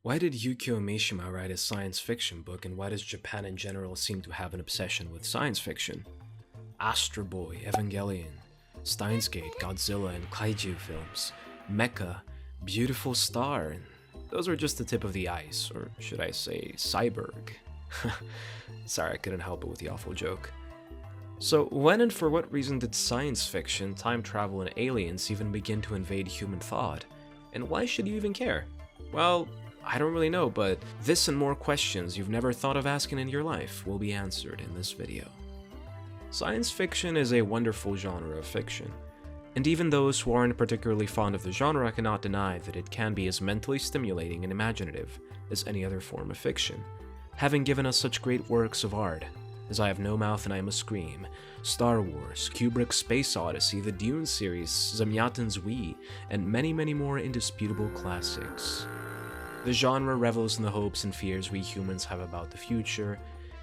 Why did Yukio Mishima write a science fiction book, and why does Japan in general seem to have an obsession with science fiction? Astro Boy, Evangelion, Steins Gate, Godzilla, and Kaiju films, Mecha, Beautiful Star, and those are just the tip of the ice, or should I say, cyborg. Sorry, I couldn't help it with the awful joke. So, when and for what reason did science fiction, time travel, and aliens even begin to invade human thought? And why should you even care? Well, I don't really know, but this and more questions you've never thought of asking in your life will be answered in this video. Science fiction is a wonderful genre of fiction, and even those who aren't particularly fond of the genre cannot deny that it can be as mentally stimulating and imaginative as any other form of fiction, having given us such great works of art as I Have No Mouth and I Must Scream, Star Wars, Kubrick's Space Odyssey, the Dune series, Zamyatin's We, and many, many more indisputable classics. The genre revels in the hopes and fears we humans have about the future,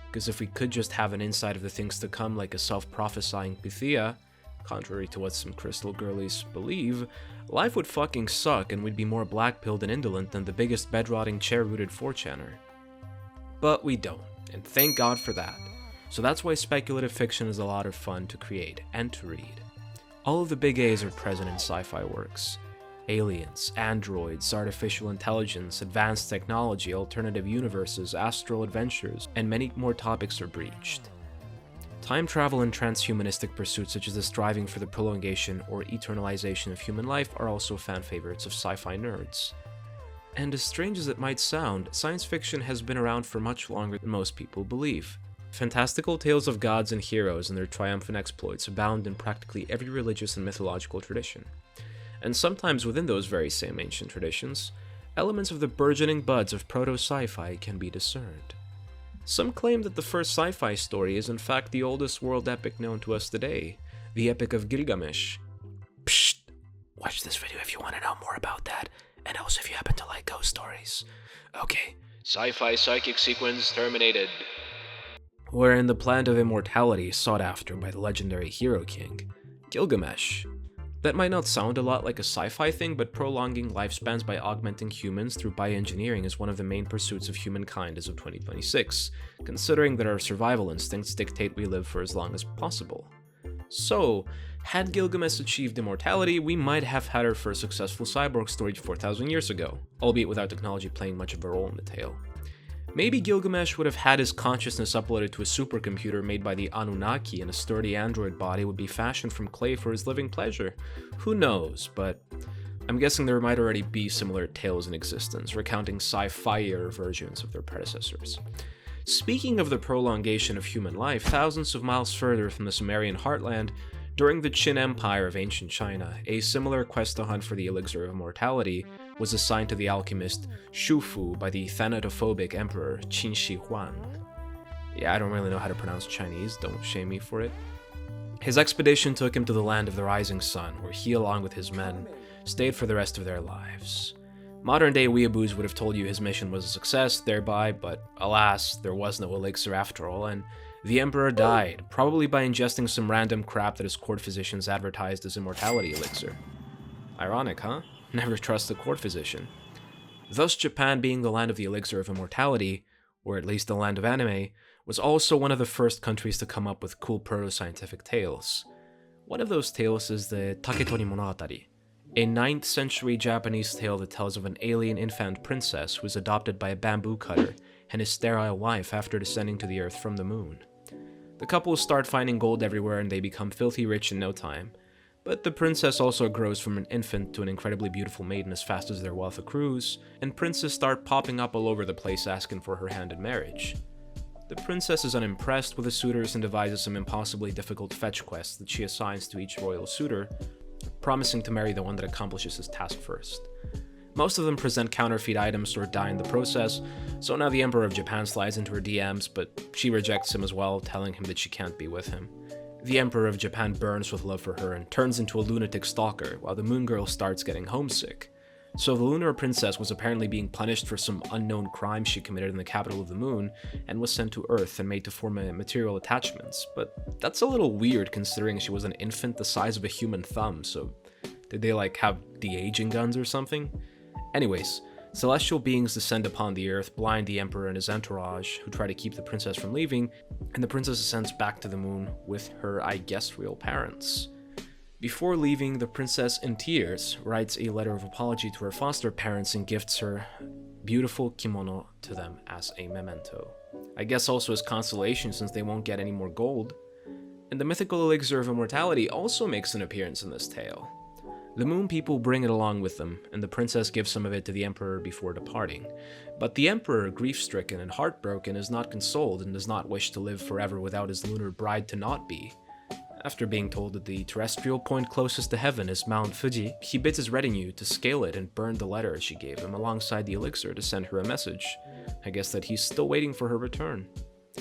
because if we could just have an insight of the things to come like a self-prophesying Pythia, contrary to what some crystal girlies believe, life would fucking suck and we'd be more black-pilled and indolent than the biggest bed-rotting chair-rooted 4chaner. But we don't, and thank God for that. So that's why speculative fiction is a lot of fun to create and to read. All of the big A's are present in sci-fi works. Aliens, androids, artificial intelligence, advanced technology, alternative universes, astral adventures, and many more topics are breached. Time travel and transhumanistic pursuits such as the striving for the prolongation or eternalization of human life are also fan favorites of sci-fi nerds. And as strange as it might sound, science fiction has been around for much longer than most people believe. Fantastical tales of gods and heroes and their triumphant exploits abound in practically every religious and mythological tradition. And sometimes within those very same ancient traditions, elements of the burgeoning buds of proto-sci-fi can be discerned. Some claim that the first sci-fi story is in fact the oldest world epic known to us today, the Epic of Gilgamesh. Psst! Watch this video if you want to know more about that, and also if you happen to like ghost stories. Okay, sci-fi psychic sequence terminated. Wherein the plant of immortality is sought after by the legendary hero king, Gilgamesh. That might not sound a lot like a sci-fi thing, but prolonging lifespans by augmenting humans through bioengineering is one of the main pursuits of humankind as of 2026, considering that our survival instincts dictate we live for as long as possible. So, had Gilgamesh achieved immortality, we might have had our first successful cyborg story 4,000 years ago, albeit without technology playing much of a role in the tale. Maybe Gilgamesh would have had his consciousness uploaded to a supercomputer made by the Anunnaki, and a sturdy android body would be fashioned from clay for his living pleasure. Who knows, but I'm guessing there might already be similar tales in existence, recounting sci-fi-er versions of their predecessors. Speaking of the prolongation of human life, thousands of miles further from the Sumerian heartland, during the Qin Empire of ancient China, a similar quest to hunt for the elixir of immortality was assigned to the alchemist Shufu by the thanatophobic emperor Qin Shi Huang. Yeah, I don't really know how to pronounce Chinese, don't shame me for it. His expedition took him to the land of the rising sun, where he, along with his men, stayed for the rest of their lives. Modern-day weeaboos would have told you his mission was a success thereby, but alas, there was no elixir after all, and the emperor died, probably by ingesting some random crap that his court physicians advertised as immortality elixir. Ironic, huh? Never trust a court physician. Thus, Japan, being the land of the elixir of immortality, or at least the land of anime, was also one of the first countries to come up with cool proto-scientific tales. One of those tales is the Taketori Monogatari, a 9th century Japanese tale that tells of an alien infant princess who is adopted by a bamboo cutter and his sterile wife after descending to the earth from the moon. The couple start finding gold everywhere and they become filthy rich in no time, but the princess also grows from an infant to an incredibly beautiful maiden as fast as their wealth accrues, and princes start popping up all over the place asking for her hand in marriage. The princess is unimpressed with the suitors and devises some impossibly difficult fetch quests that she assigns to each royal suitor, promising to marry the one that accomplishes his task first. Most of them present counterfeit items or die in the process, so now the Emperor of Japan slides into her DMs, but she rejects him as well, telling him that she can't be with him. The Emperor of Japan burns with love for her and turns into a lunatic stalker, while the Moon Girl starts getting homesick. So the Lunar Princess was apparently being punished for some unknown crime she committed in the capital of the moon, and was sent to Earth and made to form material attachments, but that's a little weird considering she was an infant the size of a human thumb, so did they have de-aging guns or something? Anyways, Celestial beings descend upon the earth, blind the emperor and his entourage, who try to keep the princess from leaving, and the princess ascends back to the moon with her, I guess, real parents. Before leaving, the princess, in tears, writes a letter of apology to her foster parents and gifts her beautiful kimono to them as a memento. I guess also as consolation since they won't get any more gold. And the mythical elixir of immortality also makes an appearance in this tale. The moon people bring it along with them, and the princess gives some of it to the emperor before departing. But the emperor, grief-stricken and heartbroken, is not consoled and does not wish to live forever without his lunar bride to not be. After being told that the terrestrial point closest to heaven is Mount Fuji, he bids his retinue to scale it and burn the letter she gave him alongside the elixir to send her a message. I guess that he's still waiting for her return.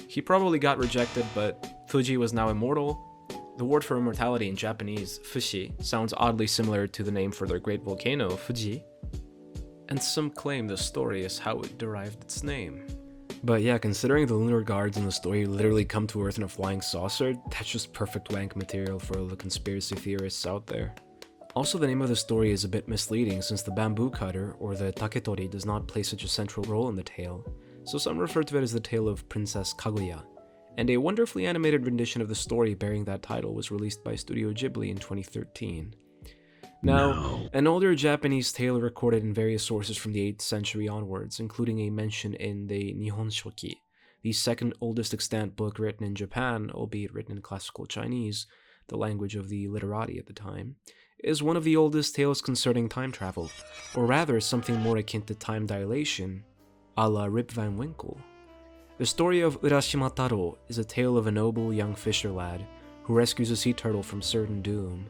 He probably got rejected, but Fuji was now immortal. The word for immortality in Japanese, fushi, sounds oddly similar to the name for their great volcano, Fuji. And some claim the story is how it derived its name. But yeah, considering the lunar guards in the story literally come to Earth in a flying saucer, that's just perfect wank material for all the conspiracy theorists out there. Also, the name of the story is a bit misleading since the bamboo cutter, or the taketori, does not play such a central role in the tale, so some refer to it as the tale of Princess Kaguya. And a wonderfully animated rendition of the story bearing that title was released by Studio Ghibli in 2013. Now, an older Japanese tale recorded in various sources from the 8th century onwards, including a mention in the Nihon Shoki, the second oldest extant book written in Japan, albeit written in classical Chinese, the language of the literati at the time, is one of the oldest tales concerning time travel, or rather something more akin to time dilation, a la Rip Van Winkle. The story of Urashima Taro is a tale of a noble young fisher lad who rescues a sea turtle from certain doom.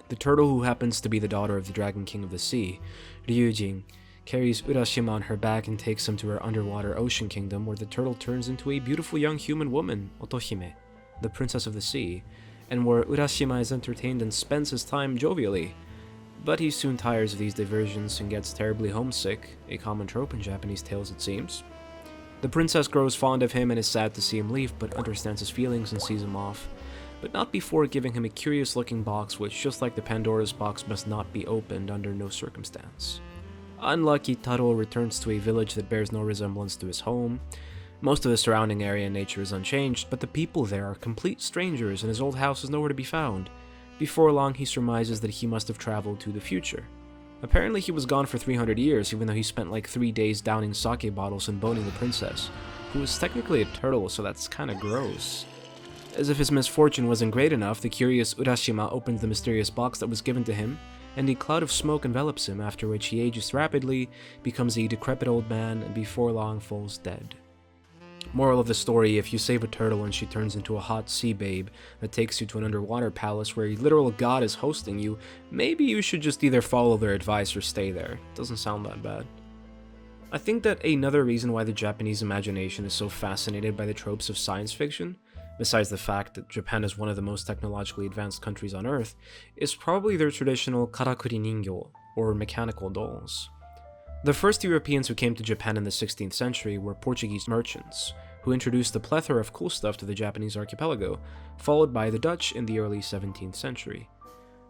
The turtle, who happens to be the daughter of the Dragon King of the Sea, Ryujin, carries Urashima on her back and takes him to her underwater ocean kingdom, where the turtle turns into a beautiful young human woman, Otohime, the princess of the sea, and where Urashima is entertained and spends his time jovially. But he soon tires of these diversions and gets terribly homesick, a common trope in Japanese tales it seems. The princess grows fond of him and is sad to see him leave, but understands his feelings and sees him off, but not before giving him a curious-looking box which, just like the Pandora's box, must not be opened under no circumstance. Unlucky, Taro returns to a village that bears no resemblance to his home. Most of the surrounding area and nature is unchanged, but the people there are complete strangers and his old house is nowhere to be found. Before long, he surmises that he must have traveled to the future. Apparently he was gone for 300 years, even though he spent like 3 days downing sake bottles and boning the princess, who is technically a turtle, so that's kinda gross. As if his misfortune wasn't great enough, the curious Urashima opens the mysterious box that was given to him, and a cloud of smoke envelops him, after which he ages rapidly, becomes a decrepit old man, and before long falls dead. Moral of the story: if you save a turtle and she turns into a hot sea babe that takes you to an underwater palace where a literal god is hosting you, maybe you should just either follow their advice or stay there. Doesn't sound that bad. I think that another reason why the Japanese imagination is so fascinated by the tropes of science fiction, besides the fact that Japan is one of the most technologically advanced countries on Earth, is probably their traditional karakuri ningyo, or mechanical dolls. The first Europeans who came to Japan in the 16th century were Portuguese merchants, who introduced a plethora of cool stuff to the Japanese archipelago, followed by the Dutch in the early 17th century.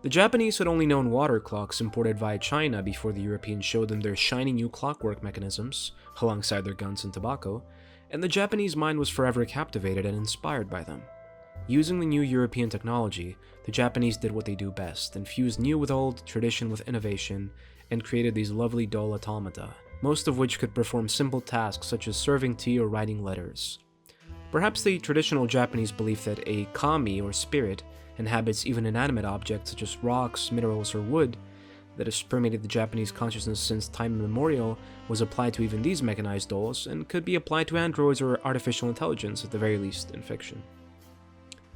The Japanese had only known water clocks imported via China before the Europeans showed them their shiny new clockwork mechanisms, alongside their guns and tobacco, and the Japanese mind was forever captivated and inspired by them. Using the new European technology, the Japanese did what they do best, and fused new with old, tradition with innovation, and created these lovely doll automata, most of which could perform simple tasks such as serving tea or writing letters. Perhaps the traditional Japanese belief that a kami, or spirit, inhabits even inanimate objects such as rocks, minerals, or wood, that has permeated the Japanese consciousness since time immemorial, was applied to even these mechanized dolls, and could be applied to androids or artificial intelligence at the very least in fiction.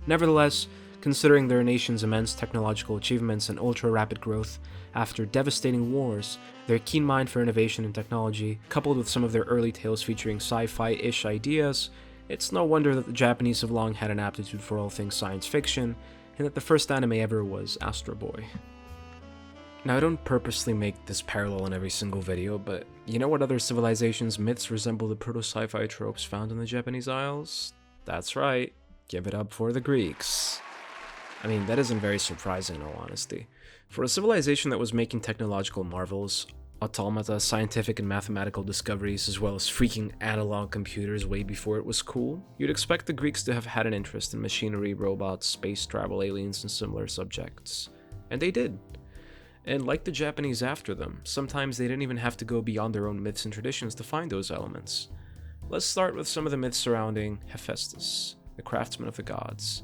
Nevertheless, considering their nation's immense technological achievements and ultra-rapid growth after devastating wars, their keen mind for innovation and technology, coupled with some of their early tales featuring sci-fi-ish ideas, it's no wonder that the Japanese have long had an aptitude for all things science fiction, and that the first anime ever was Astro Boy. Now, I don't purposely make this parallel in every single video, but you know what other civilizations' myths resemble the proto-sci-fi tropes found in the Japanese Isles? That's right, give it up for the Greeks. I mean, that isn't very surprising in all honesty. For a civilization that was making technological marvels Automata, scientific and mathematical discoveries, as well as freaking analog computers way before it was cool, you'd expect the Greeks to have had an interest in machinery, robots, space travel, aliens, and similar subjects. And they did. And like the Japanese after them, sometimes they didn't even have to go beyond their own myths and traditions to find those elements. Let's start with some of the myths surrounding Hephaestus, the craftsman of the gods,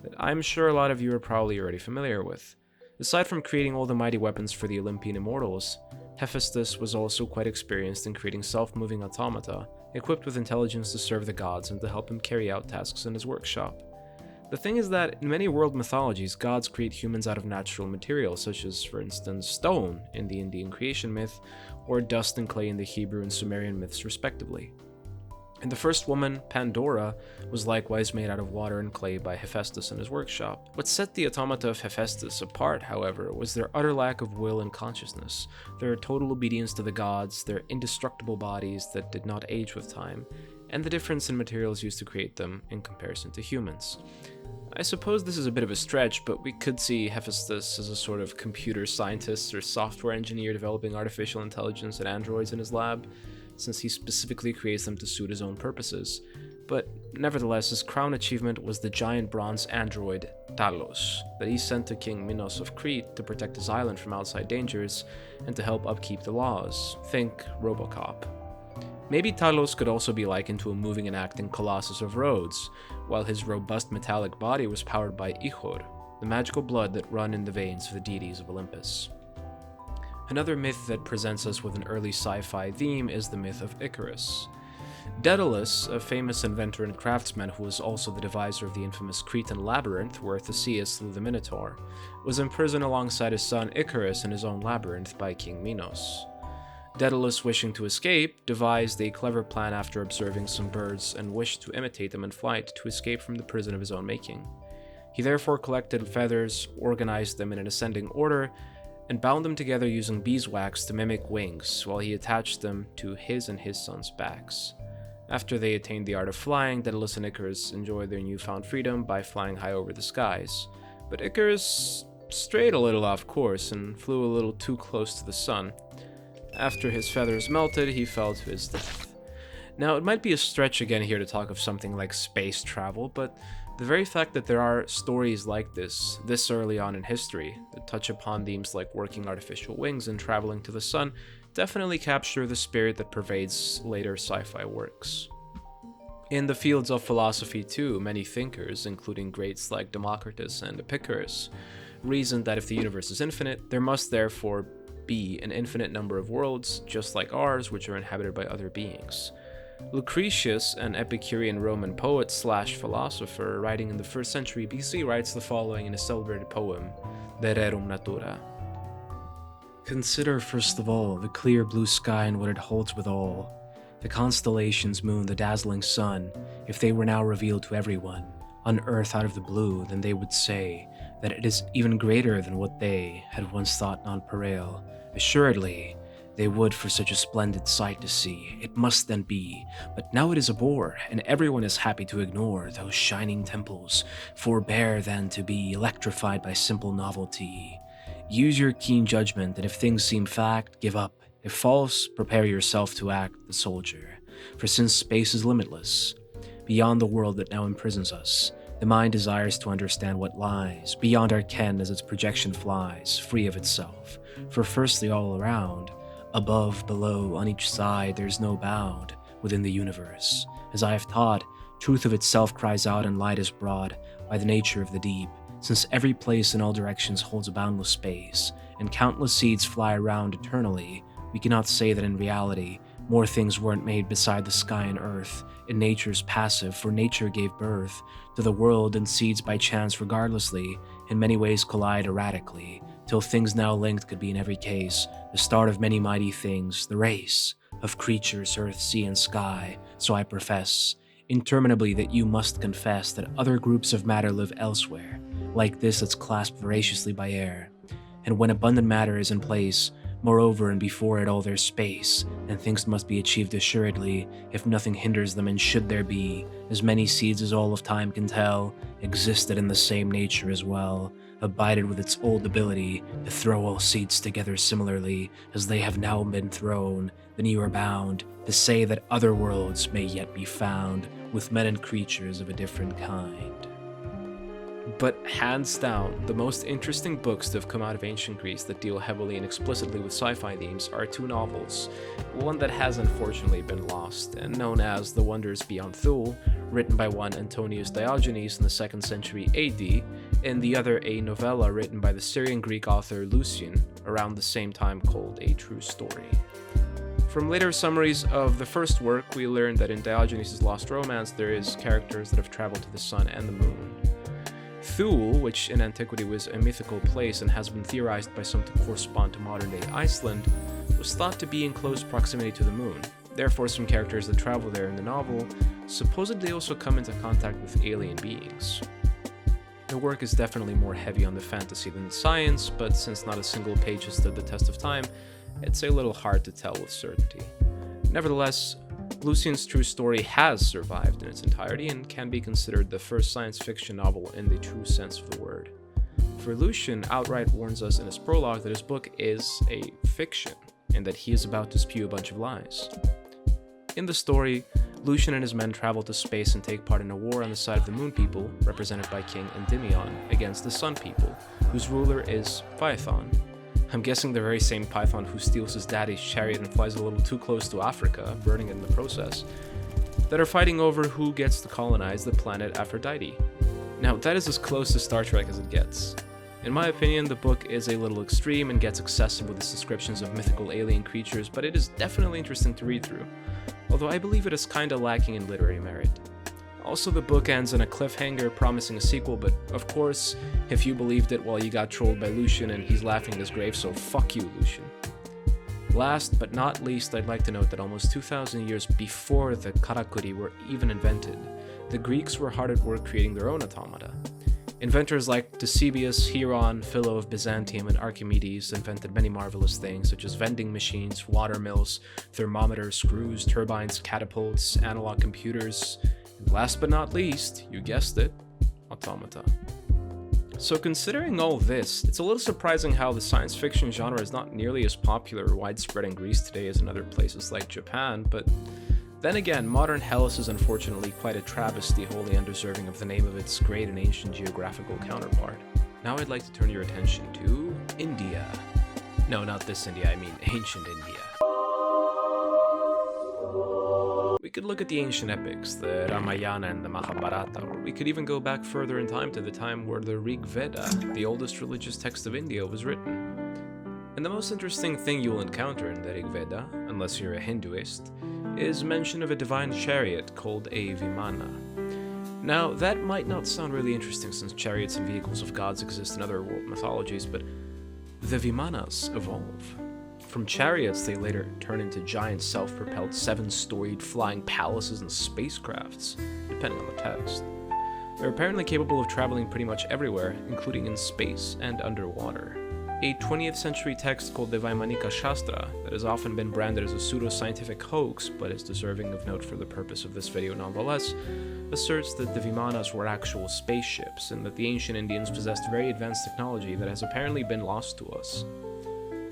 that I'm sure a lot of you are probably already familiar with. Aside from creating all the mighty weapons for the Olympian immortals, Hephaestus was also quite experienced in creating self-moving automata, equipped with intelligence to serve the gods and to help him carry out tasks in his workshop. The thing is that in many world mythologies, gods create humans out of natural materials, such as, for instance, stone in the Indian creation myth, or dust and clay in the Hebrew and Sumerian myths respectively. And the first woman, Pandora, was likewise made out of water and clay by Hephaestus in his workshop. What set the automata of Hephaestus apart, however, was their utter lack of will and consciousness, their total obedience to the gods, their indestructible bodies that did not age with time, and the difference in materials used to create them in comparison to humans. I suppose this is a bit of a stretch, but we could see Hephaestus as a sort of computer scientist or software engineer developing artificial intelligence and androids in his lab, since he specifically creates them to suit his own purposes. But nevertheless, his crown achievement was the giant bronze android Talos that he sent to King Minos of Crete to protect his island from outside dangers and to help upkeep the laws. Think Robocop. Maybe Talos could also be likened to a moving and acting Colossus of Rhodes, while his robust metallic body was powered by Ichor, the magical blood that run in the veins of the deities of Olympus. Another myth that presents us with an early sci-fi theme is the myth of Icarus. Daedalus, a famous inventor and craftsman who was also the deviser of the infamous Cretan labyrinth where Theseus slew the Minotaur, was imprisoned alongside his son Icarus in his own labyrinth by King Minos. Daedalus, wishing to escape, devised a clever plan after observing some birds and wished to imitate them in flight to escape from the prison of his own making. He therefore collected feathers, organized them in an ascending order, and bound them together using beeswax to mimic wings, while he attached them to his and his son's backs. After they attained the art of flying, Daedalus and Icarus enjoyed their newfound freedom by flying high over the skies. But Icarus strayed a little off course and flew a little too close to the sun. After his feathers melted, he fell to his death. Now, it might be a stretch again here to talk of something like space travel, but the very fact that there are stories like this early on in history, that touch upon themes like working artificial wings and traveling to the sun, definitely capture the spirit that pervades later sci-fi works. In the fields of philosophy too, many thinkers, including greats like Democritus and Epicurus, reasoned that if the universe is infinite, there must therefore be an infinite number of worlds, just like ours, which are inhabited by other beings. Lucretius, an Epicurean Roman poet slash philosopher writing in the 1st century BC, writes the following in a celebrated poem, De Rerum Natura. Consider first of all the clear blue sky and what it holds withal. The constellations, moon, the dazzling sun, if they were now revealed to everyone, on earth out of the blue, then they would say that it is even greater than what they had once thought nonpareil. Assuredly, they would for such a splendid sight to see. It must then be, but now it is a bore, and everyone is happy to ignore those shining temples. Forbear then to be electrified by simple novelty. Use your keen judgment, and if things seem fact, give up. If false, prepare yourself to act the soldier. For since space is limitless, beyond the world that now imprisons us, the mind desires to understand what lies beyond our ken as its projection flies, free of itself. For firstly all around, above, below, on each side, there's no bound within the universe. As I have taught, truth of itself cries out and light is brought by the nature of the deep, since every place in all directions holds a boundless space, and countless seeds fly around eternally. We cannot say that in reality, more things weren't made beside the sky and earth. In nature's passive, for nature gave birth to the world, and seeds by chance regardlessly, in many ways collide erratically, till things now linked could be in every case the start of many mighty things, the race of creatures, earth, sea, and sky. So I profess, interminably, that you must confess that other groups of matter live elsewhere, like this that's clasped voraciously by air. And when abundant matter is in place, moreover and before it all there's space, and things must be achieved assuredly, if nothing hinders them, and should there be, as many seeds as all of time can tell, existed in the same nature as well, abided with its old ability to throw all seeds together similarly as they have now been thrown, then you are bound to say that other worlds may yet be found, with men and creatures of a different kind. But hands down, the most interesting books to have come out of ancient Greece that deal heavily and explicitly with sci-fi themes are two novels. One that has unfortunately been lost, and known as The Wonders Beyond Thule, written by one Antonius Diogenes in the 2nd century AD, and the other a novella written by the Syrian Greek author Lucian around the same time called A True Story. From later summaries of the first work, we learn that in Diogenes' Lost Romance there is characters that have traveled to the sun and the moon. Thule, which in Antiquity was a mythical place and has been theorized by some to correspond to modern-day Iceland, was thought to be in close proximity to the moon. Therefore, some characters that travel there in the novel supposedly also come into contact with alien beings. The work is definitely more heavy on the fantasy than the science, but since not a single page has stood the test of time, it's a little hard to tell with certainty. Nevertheless, Lucian's True Story has survived in its entirety and can be considered the first science fiction novel in the true sense of the word. For Lucian outright warns us in his prologue that his book is a fiction, and that he is about to spew a bunch of lies. In the story, Lucian and his men travel to space and take part in a war on the side of the Moon People, represented by King Endymion, against the Sun People, whose ruler is Phaethon. I'm guessing the very same Python who steals his daddy's chariot and flies a little too close to Africa, burning it in the process, that are fighting over who gets to colonize the planet Aphrodite. Now, that is as close to Star Trek as it gets. In my opinion, the book is a little extreme and gets excessive with its descriptions of mythical alien creatures, but it is definitely interesting to read through, although I believe it is kinda lacking in literary merit. Also, the book ends on a cliffhanger promising a sequel, but of course, if you believed it, well, you got trolled by Lucian and he's laughing in his grave, so fuck you, Lucian. Last but not least, I'd like to note that almost 2,000 years before the karakuri were even invented, the Greeks were hard at work creating their own automata. Inventors like Eusebius, Hieron, Philo of Byzantium, and Archimedes invented many marvelous things, such as vending machines, water mills, thermometers, screws, turbines, catapults, analog computers, and last but not least, you guessed it, automata. So considering all this, it's a little surprising how the science fiction genre is not nearly as popular or widespread in Greece today as in other places like Japan, but then again, modern Hellas is unfortunately quite a travesty wholly undeserving of the name of its great and ancient geographical counterpart. Now I'd like to turn your attention to India. No, not this India, I mean ancient India. We could look at the ancient epics, the Ramayana and the Mahabharata, or we could even go back further in time to the time where the Rig Veda, the oldest religious text of India, was written. And the most interesting thing you will encounter in the Rig Veda, unless you're a Hinduist, is mention of a divine chariot called a Vimana. Now, that might not sound really interesting since chariots and vehicles of gods exist in other world mythologies, but the Vimanas evolve. From chariots, they later turn into giant self-propelled 7-storied flying palaces and spacecrafts, depending on the text. They're apparently capable of traveling pretty much everywhere, including in space and underwater. A 20th century text called the Vaimanika Shastra, that has often been branded as a pseudo-scientific hoax, but is deserving of note for the purpose of this video nonetheless, asserts that the Vimanas were actual spaceships, and that the ancient Indians possessed very advanced technology that has apparently been lost to us.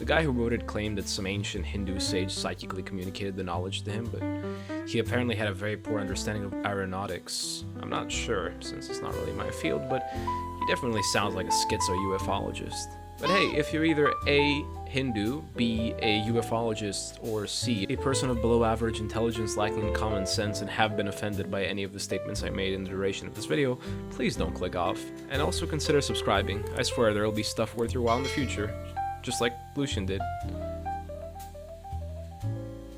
The guy who wrote it claimed that some ancient Hindu sage psychically communicated the knowledge to him, but he apparently had a very poor understanding of aeronautics. I'm not sure, since it's not really my field, but he definitely sounds like a schizo-UFologist. But hey, if you're either A, Hindu, B, a ufologist, or C, a person of below average intelligence lacking in common sense and have been offended by any of the statements I made in the duration of this video, please don't click off. And also consider subscribing. I swear there will be stuff worth your while in the future, just like Lucian did.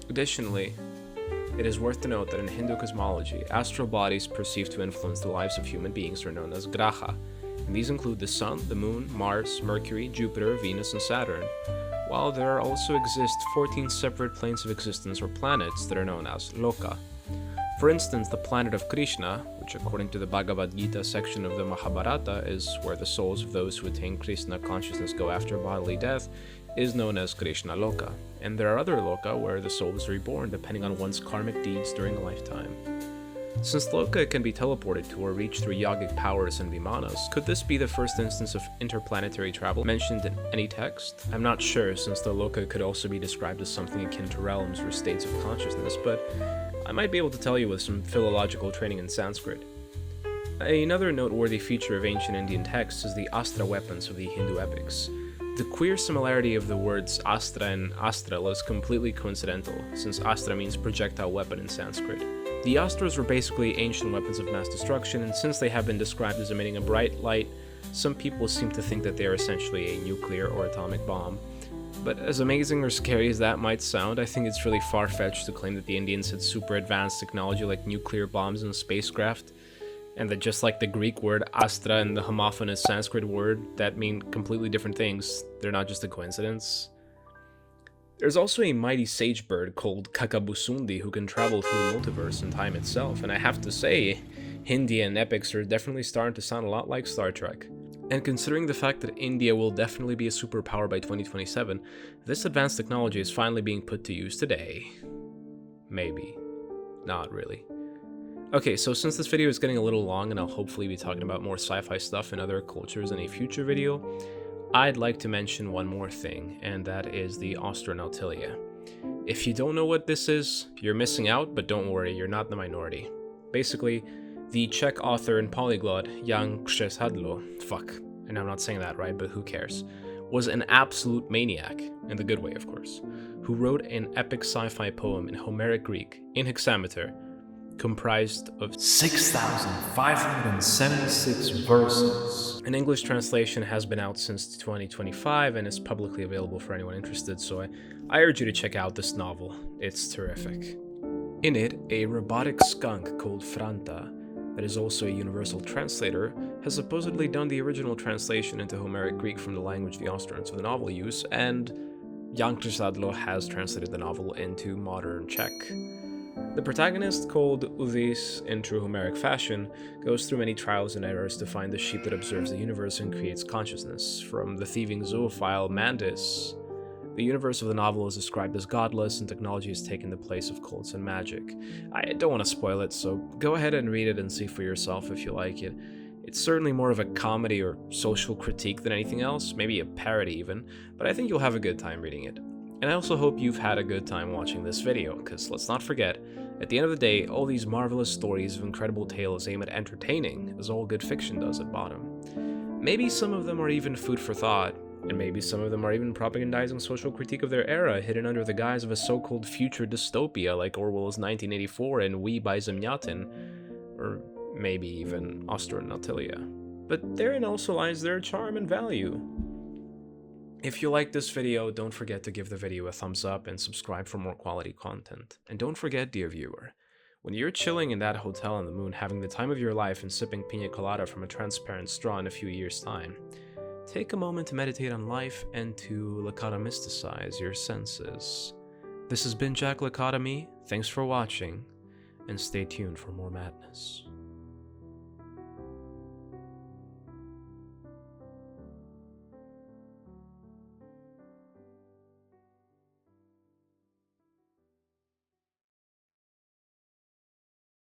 Additionally, it is worth to note that in Hindu cosmology, astral bodies perceived to influence the lives of human beings are known as graha, and these include the Sun, the Moon, Mars, Mercury, Jupiter, Venus, and Saturn, while there also exist 14 separate planes of existence or planets that are known as loka. For instance, the planet of Krishna, which according to the Bhagavad Gita section of the Mahabharata is where the souls of those who attain Krishna consciousness go after bodily death, is known as Krishna Loka, and there are other loka where the soul is reborn depending on one's karmic deeds during a lifetime. Since Loka can be teleported to or reached through yogic powers and vimanas, could this be the first instance of interplanetary travel mentioned in any text? I'm not sure, since the Loka could also be described as something akin to realms or states of consciousness, but I might be able to tell you with some philological training in Sanskrit. Another noteworthy feature of ancient Indian texts is the astra weapons of the Hindu epics. The queer similarity of the words astra and astral is completely coincidental, since astra means projectile weapon in Sanskrit. The astras were basically ancient weapons of mass destruction, and since they have been described as emitting a bright light, some people seem to think that they are essentially a nuclear or atomic bomb. But as amazing or scary as that might sound, I think it's really far-fetched to claim that the Indians had super advanced technology like nuclear bombs and spacecraft, and that just like the Greek word astra and the homophonous Sanskrit word that mean completely different things, they're not just a coincidence. There's also a mighty sage bird called Kakabusundi who can travel through the multiverse and time itself, and I have to say, Indian epics are definitely starting to sound a lot like Star Trek. And considering the fact that India will definitely be a superpower by 2027, this advanced technology is finally being put to use today. Maybe. Not really. Okay, so since this video is getting a little long and I'll hopefully be talking about more sci-fi stuff and other cultures in a future video, I'd like to mention one more thing, and that is the Astronautilia. If you don't know what this is, you're missing out, but don't worry, you're not the minority. Basically, the Czech author and polyglot Jan Křesadlo, fuck, and I'm not saying that right, but who cares, was an absolute maniac, in the good way of course, who wrote an epic sci-fi poem in Homeric Greek, in hexameter, comprised of 6,576 verses. An English translation has been out since 2025 and is publicly available for anyone interested, so I urge you to check out this novel. It's terrific. In it, a robotic skunk called Franta, that is also a universal translator, has supposedly done the original translation into Homeric Greek from the language the astronauts of the novel use, and Jan Křesadlo has translated the novel into modern Czech. The protagonist, called Udis in true Homeric fashion, goes through many trials and errors to find the sheep that observes the universe and creates consciousness, from the thieving zoophile Mantis. The universe of the novel is described as godless, and technology has taken the place of cults and magic. I don't want to spoil it, so go ahead and read it and see for yourself if you like it. It's certainly more of a comedy or social critique than anything else, maybe a parody even, but I think you'll have a good time reading it. And I also hope you've had a good time watching this video, because let's not forget, at the end of the day, all these marvelous stories of incredible tales aim at entertaining, as all good fiction does at bottom. Maybe some of them are even food for thought, and maybe some of them are even propagandizing social critique of their era, hidden under the guise of a so-called future dystopia like Orwell's 1984 and We by Zemyatin, or maybe even Astronautilia. But therein also lies their charm and value. If you like this video, don't forget to give the video a thumbs up and subscribe for more quality content. And don't forget, dear viewer, when you're chilling in that hotel on the moon having the time of your life and sipping piña colada from a transparent straw in a few years' time, take a moment to meditate on life and to lacata-mysticize your senses. This has been Jack Lacata Me, thanks for watching, and stay tuned for more madness.